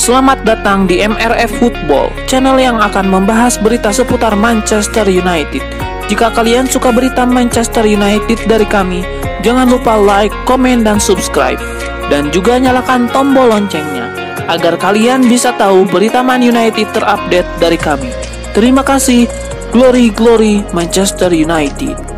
Selamat datang di MRF Football, channel yang akan membahas berita seputar Manchester United. Jika kalian suka berita Manchester United dari kami, jangan lupa like, komen, dan subscribe. Dan juga nyalakan tombol loncengnya, agar kalian bisa tahu berita Man United terupdate dari kami. Terima kasih, Glory Glory Manchester United.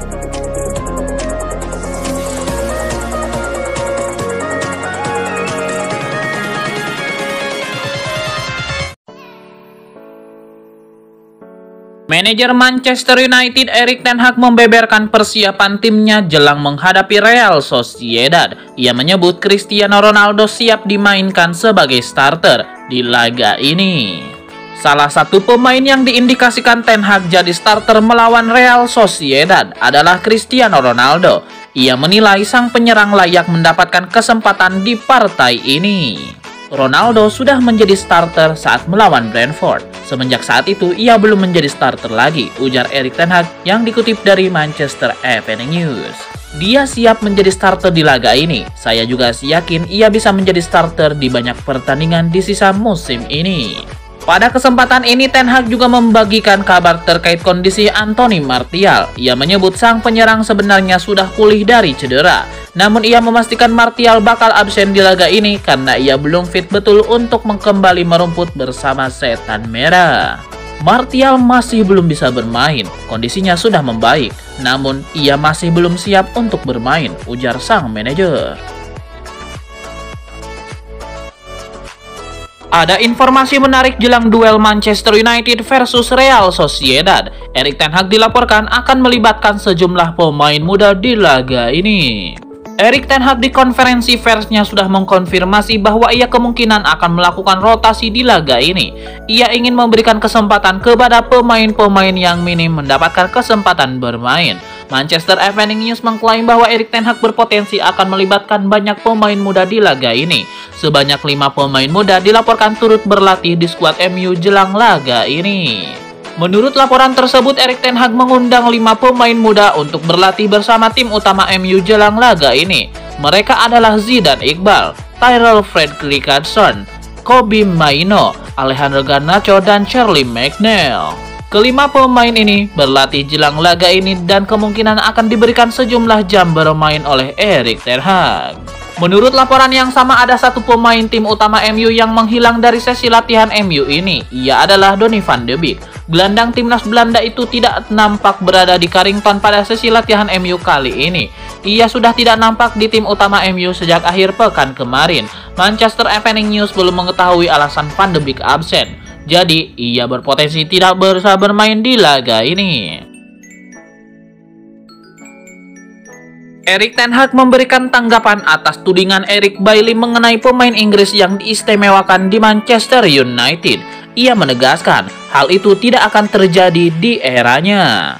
Manajer Manchester United Erik ten Hag membeberkan persiapan timnya jelang menghadapi Real Sociedad. Ia menyebut Cristiano Ronaldo siap dimainkan sebagai starter di laga ini. Salah satu pemain yang diindikasikan ten Hag jadi starter melawan Real Sociedad adalah Cristiano Ronaldo. Ia menilai sang penyerang layak mendapatkan kesempatan di partai ini. Ronaldo sudah menjadi starter saat melawan Brentford. Semenjak saat itu, ia belum menjadi starter lagi, ujar Erik ten Hag yang dikutip dari Manchester Evening News. Dia siap menjadi starter di laga ini. Saya juga yakin ia bisa menjadi starter di banyak pertandingan di sisa musim ini. Pada kesempatan ini, ten Hag juga membagikan kabar terkait kondisi Anthony Martial. Ia menyebut sang penyerang sebenarnya sudah pulih dari cedera. Namun ia memastikan Martial bakal absen di laga ini karena ia belum fit betul untuk kembali merumput bersama Setan Merah. Martial masih belum bisa bermain, kondisinya sudah membaik. Namun ia masih belum siap untuk bermain, ujar sang manajer. Ada informasi menarik jelang duel Manchester United versus Real Sociedad. Erik ten Hag dilaporkan akan melibatkan sejumlah pemain muda di laga ini. Erik ten Hag di konferensi persnya sudah mengkonfirmasi bahwa ia kemungkinan akan melakukan rotasi di laga ini. Ia ingin memberikan kesempatan kepada pemain-pemain yang minim mendapatkan kesempatan bermain. Manchester Evening News mengklaim bahwa Erik ten Hag berpotensi akan melibatkan banyak pemain muda di laga ini. Sebanyak 5 pemain muda dilaporkan turut berlatih di skuad MU jelang laga ini. Menurut laporan tersebut, Erik ten Hag mengundang 5 pemain muda untuk berlatih bersama tim utama MU jelang laga ini. Mereka adalah Zidane Iqbal, Tyrell Fredriksson, Kobbie Mainoo, Alejandro Garnacho, dan Charlie McNeil. Kelima pemain ini berlatih jelang laga ini dan kemungkinan akan diberikan sejumlah jam bermain oleh Erik ten Hag. Menurut laporan yang sama, ada satu pemain tim utama MU yang menghilang dari sesi latihan MU ini. Ia adalah Donny van de Beek. Gelandang timnas Belanda itu tidak nampak berada di Carrington pada sesi latihan MU kali ini. Ia sudah tidak nampak di tim utama MU sejak akhir pekan kemarin. Manchester Evening News belum mengetahui alasan van de Beek absen. Jadi, ia berpotensi tidak bisa bermain di laga ini. Erik ten Hag memberikan tanggapan atas tudingan Eric Bailly mengenai pemain Inggris yang diistimewakan di Manchester United. Ia menegaskan hal itu tidak akan terjadi di eranya.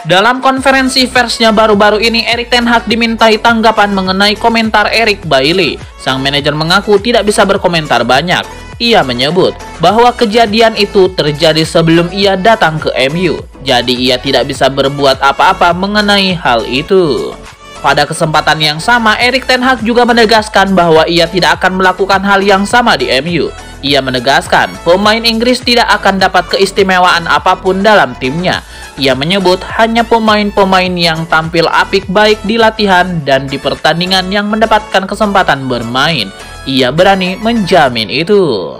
Dalam konferensi persnya baru-baru ini, Erik ten Hag dimintai tanggapan mengenai komentar Eric Bailly. Sang manajer mengaku tidak bisa berkomentar banyak. Ia menyebut bahwa kejadian itu terjadi sebelum ia datang ke MU. Jadi ia tidak bisa berbuat apa-apa mengenai hal itu. Pada kesempatan yang sama, Erik ten Hag juga menegaskan bahwa ia tidak akan melakukan hal yang sama di MU. Ia menegaskan pemain Inggris tidak akan dapat keistimewaan apapun dalam timnya. Ia menyebut hanya pemain-pemain yang tampil apik baik di latihan dan di pertandingan yang mendapatkan kesempatan bermain. Ia berani menjamin itu.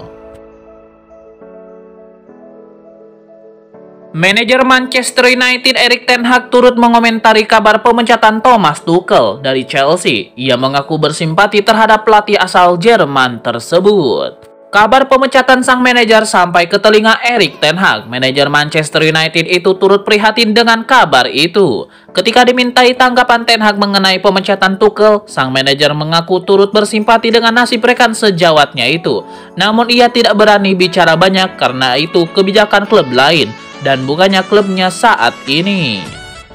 Manajer Manchester United Erik ten Hag turut mengomentari kabar pemecatan Thomas Tuchel dari Chelsea. Ia mengaku bersimpati terhadap pelatih asal Jerman tersebut. Kabar pemecatan sang manajer sampai ke telinga Erik ten Hag. Manajer Manchester United itu turut prihatin dengan kabar itu. Ketika dimintai tanggapan ten Hag mengenai pemecatan Tuchel, sang manajer mengaku turut bersimpati dengan nasib rekan sejawatnya itu. Namun ia tidak berani bicara banyak karena itu kebijakan klub lain dan bukannya klubnya saat ini.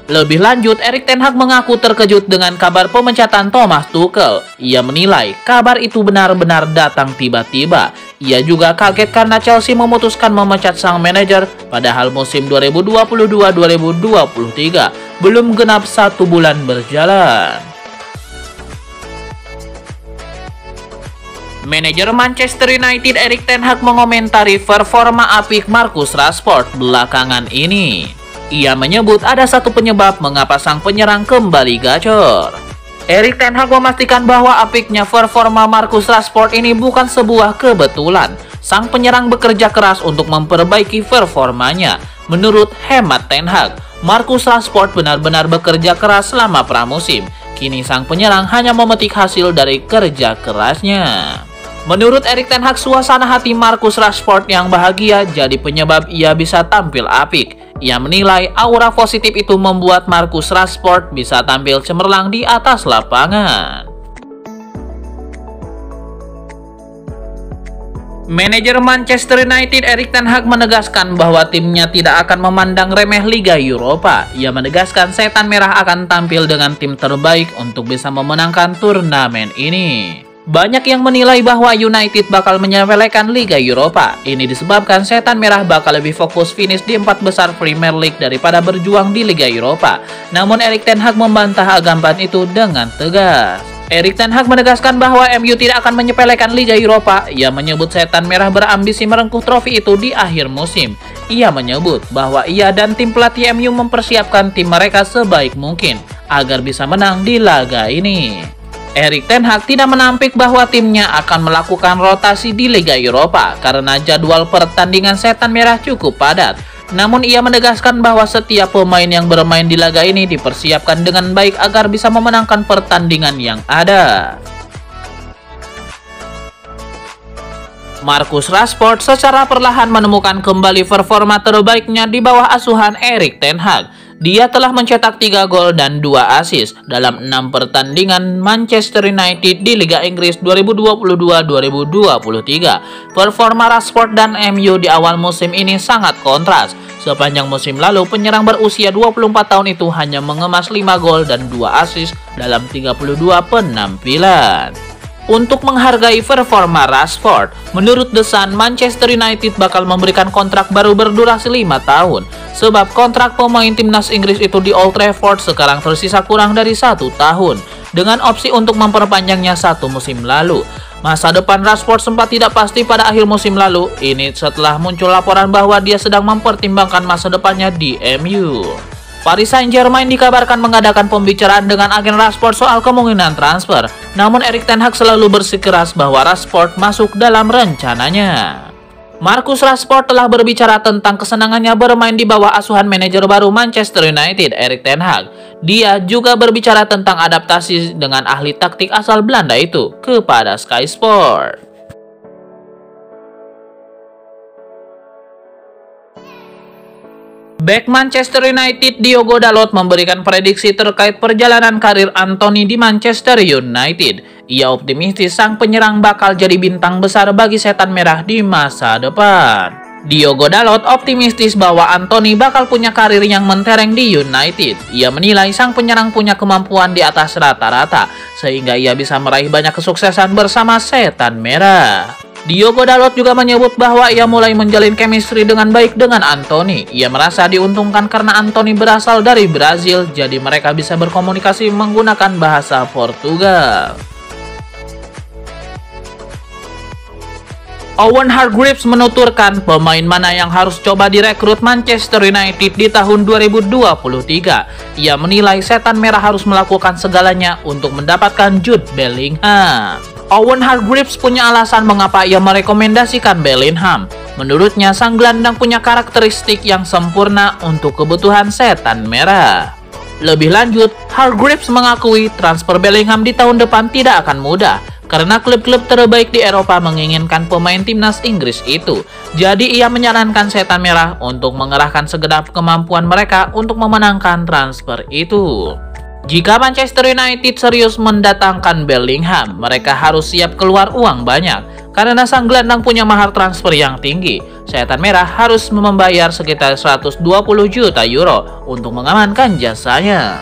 Lebih lanjut, Erik ten Hag mengaku terkejut dengan kabar pemecatan Thomas Tuchel. Ia menilai kabar itu benar-benar datang tiba-tiba. Ia juga kaget karena Chelsea memutuskan memecat sang manajer padahal musim 2022-2023 belum genap 1 bulan berjalan. Manajer Manchester United Erik ten Hag mengomentari performa apik Marcus Rashford belakangan ini. Ia menyebut ada satu penyebab mengapa sang penyerang kembali gacor. Erik ten Hag memastikan bahwa apiknya performa Marcus Rashford ini bukan sebuah kebetulan. Sang penyerang bekerja keras untuk memperbaiki performanya. Menurut hemat ten Hag, Marcus Rashford benar-benar bekerja keras selama pramusim. Kini sang penyerang hanya memetik hasil dari kerja kerasnya. Menurut Erik ten Hag, suasana hati Marcus Rashford yang bahagia jadi penyebab ia bisa tampil apik. Ia menilai aura positif itu membuat Marcus Rashford bisa tampil cemerlang di atas lapangan. Manajer Manchester United Erik ten Hag menegaskan bahwa timnya tidak akan memandang remeh Liga Eropa. Ia menegaskan setan merah akan tampil dengan tim terbaik untuk bisa memenangkan turnamen ini. Banyak yang menilai bahwa United bakal menyepelekan Liga Eropa. Ini disebabkan setan merah bakal lebih fokus finish di 4 besar Premier League daripada berjuang di Liga Eropa. Namun Erik ten Hag membantah anggapan itu dengan tegas. Erik ten Hag menegaskan bahwa MU tidak akan menyepelekan Liga Eropa. Ia menyebut setan merah berambisi merengkuh trofi itu di akhir musim. Ia menyebut bahwa ia dan tim pelatih MU mempersiapkan tim mereka sebaik mungkin agar bisa menang di laga ini. Erik ten Hag tidak menampik bahwa timnya akan melakukan rotasi di Liga Eropa karena jadwal pertandingan setan merah cukup padat. Namun ia menegaskan bahwa setiap pemain yang bermain di laga ini dipersiapkan dengan baik agar bisa memenangkan pertandingan yang ada. Marcus Rashford secara perlahan menemukan kembali performa terbaiknya di bawah asuhan Erik ten Hag. Dia telah mencetak 3 gol dan 2 assist dalam 6 pertandingan Manchester United di Liga Inggris 2022-2023. Performa Rashford dan MU di awal musim ini sangat kontras. Sepanjang musim lalu, penyerang berusia 24 tahun itu hanya mengemas 5 gol dan 2 assist dalam 32 penampilan. Untuk menghargai performa Rashford, menurut The Sun, Manchester United bakal memberikan kontrak baru berdurasi 5 tahun. Sebab kontrak pemain timnas Inggris itu di Old Trafford sekarang tersisa kurang dari 1 tahun, dengan opsi untuk memperpanjangnya 1 musim lalu. Masa depan Rashford sempat tidak pasti pada akhir musim lalu, ini setelah muncul laporan bahwa dia sedang mempertimbangkan masa depannya di MU. Paris Saint-Germain dikabarkan mengadakan pembicaraan dengan agen Rashford soal kemungkinan transfer. Namun Erik ten Hag selalu bersikeras bahwa Rashford masuk dalam rencananya. Marcus Rashford telah berbicara tentang kesenangannya bermain di bawah asuhan manajer baru Manchester United, Erik ten Hag. Dia juga berbicara tentang adaptasi dengan ahli taktik asal Belanda itu kepada Sky Sport. Bek Manchester United Diogo Dalot memberikan prediksi terkait perjalanan karir Anthony di Manchester United. Ia optimistis sang penyerang bakal jadi bintang besar bagi setan merah di masa depan. Diogo Dalot optimistis bahwa Anthony bakal punya karir yang mentereng di United. Ia menilai sang penyerang punya kemampuan di atas rata-rata, sehingga ia bisa meraih banyak kesuksesan bersama setan merah. Diogo Dalot juga menyebut bahwa ia mulai menjalin chemistry dengan baik dengan Anthony. Ia merasa diuntungkan karena Anthony berasal dari Brazil, jadi mereka bisa berkomunikasi menggunakan bahasa Portugal. Owen Hargreaves menuturkan pemain mana yang harus coba direkrut Manchester United di tahun 2023. Ia menilai setan merah harus melakukan segalanya untuk mendapatkan Jude Bellingham. Owen Hargreaves punya alasan mengapa ia merekomendasikan Bellingham. Menurutnya, sang gelandang punya karakteristik yang sempurna untuk kebutuhan setan merah. Lebih lanjut, Hargreaves mengakui transfer Bellingham di tahun depan tidak akan mudah, karena klub-klub terbaik di Eropa menginginkan pemain timnas Inggris itu. Jadi ia menyarankan setan merah untuk mengerahkan segenap kemampuan mereka untuk memenangkan transfer itu. Jika Manchester United serius mendatangkan Bellingham, mereka harus siap keluar uang banyak. Karena sang gelandang punya mahar transfer yang tinggi, setan merah harus membayar sekitar 120 juta euro untuk mengamankan jasanya.